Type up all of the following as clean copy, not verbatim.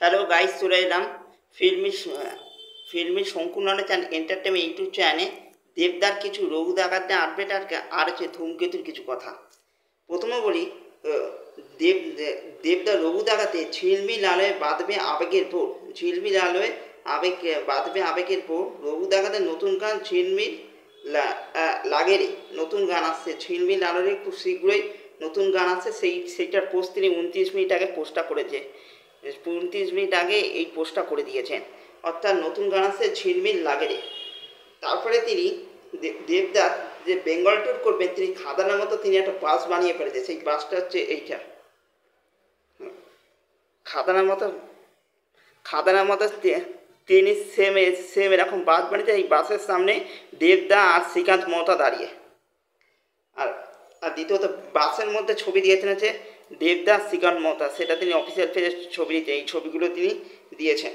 Hello guys, চলে এলাম ফিল্মি ফিল্মি শঙ্কু নলেজ অ্যান্ড এন্টারটেনমেন্ট ইউটিউব চ্যানেলে দেবদার কিছু রঘু ডাকাত আপডেট আর হচ্ছে ধূমকেতুর কিছু কথা। প্রথমে বলি, দেবদার রঘু ডাকাতে ঝিলমিল আলোয় বাঁধবে আবেগের ভোর। ঝিলমিল আলোয় বাঁধবে আবেগের ভোর। রঘু ডাকাতের নতুন গান ঝিলমিল লাগেরে নতুন গান আসছে। ঝিলমিল আলোরে খুব শীঘ্রই নতুন গান আসছে। সেইটার পোস্ট তিনি 29 মিনিট আগে পোস্টটা করেছে। 29 মিনিট আগে এই পোস্টটা করে দিয়েছেন, অর্থাৎ নতুন গান আসছে ঝিলমিল লাগেরে। তারপরে তিনি দেবদাস যে বেঙ্গল ট্যুর করবেন, তিনি খাদানের মতো তিনি একটা বাস বানিয়ে ফেলেছে। সেই বাসটা হচ্ছে এইটা, খাদানের মতো তিনি সেম এরকম বাস বানিয়েছে। এই বাসের সামনে দেবদা আর শ্রীকান্ত মহতা দাঁড়িয়ে। আর আর দ্বিতীয়ত বাসের মধ্যে ছবি দিয়েছেন হচ্ছে দেবদাস শ্রীকান্ত মহতা, সেটা তিনি অফিসিয়াল পেজে ছবি দিয়েছেন। এই ছবিগুলো তিনি দিয়েছেন।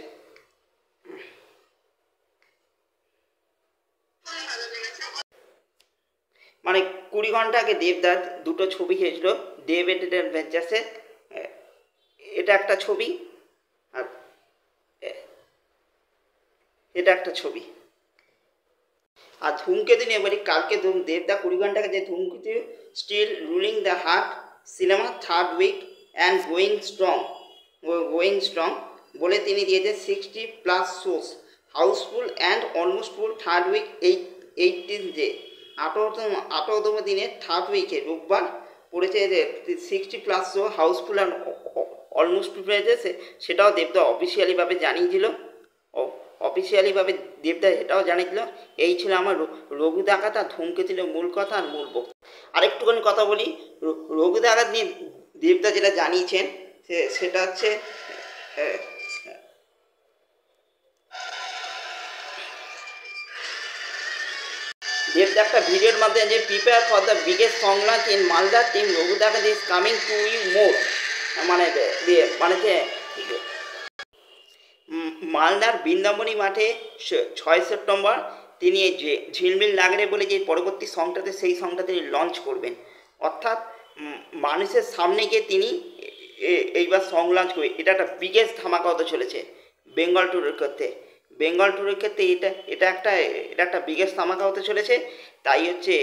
মানে 20 ঘন্টা আগে দেবদাস দুটো ছবি খেয়েছিল দেব অ্যাডভেঞ্চার্সে। এটা একটা ছবি আর এটা একটা ছবি। আর ধূমকেতু নিয়ে বলি, কালকে দেবদা 20 ঘন্টা আগে যে Dhumketu still ruling the heart cinema third week and going strong বলে তিনি দিয়েছেন 60+ shows house full and almost full third week 18 day. 18তম দিনে থার্ড উইকে রোববার পড়েছে 60+ show house full and almost full হয়েছে। সেটাও দেবদা অফিসিয়ালিভাবে জানিয়েছিল। অফিসিয়ালিভাবে দেবদা এটাও জানিয়েছিল। এই ছিল আমার রঘু ডাকাত আর ধূমকেতুর মূল কথা আর মূল বক্তব্য। আরেকটুখানি কথা বলি, রঘু ডাকাত নিয়ে দেবদা যেটা জানিয়েছেন সেটা হচ্ছে দেবদা একটা ভিডিওর মাধ্যমে যে prepare for the biggest song launch in Malda team Raghu Dakat is coming to you more. মানে মালদার বৃন্দাবনী মাঠে 6 সেপ্টেম্বর তিনি এই যে ঝিলমিল লাগরে বলে যে পরবর্তী সংটাতে সেই সংটা তিনি লঞ্চ করবেন। অর্থাৎ মানুষের সামনে গিয়ে তিনি এইবার সং লঞ্চ করবে। এটা একটা বিগেস্ট ধামাকা হতে চলেছে বেঙ্গল ট্যুরের ক্ষেত্রে। এটা একটা বিগেস্ট ধামাকা হতে চলেছে। তাই হচ্ছে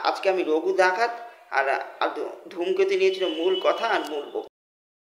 আজকে আমি রঘু ডাকাত আর ধূমকেতু নিয়েছিল মূল কথা আর মূল বক্তব্য।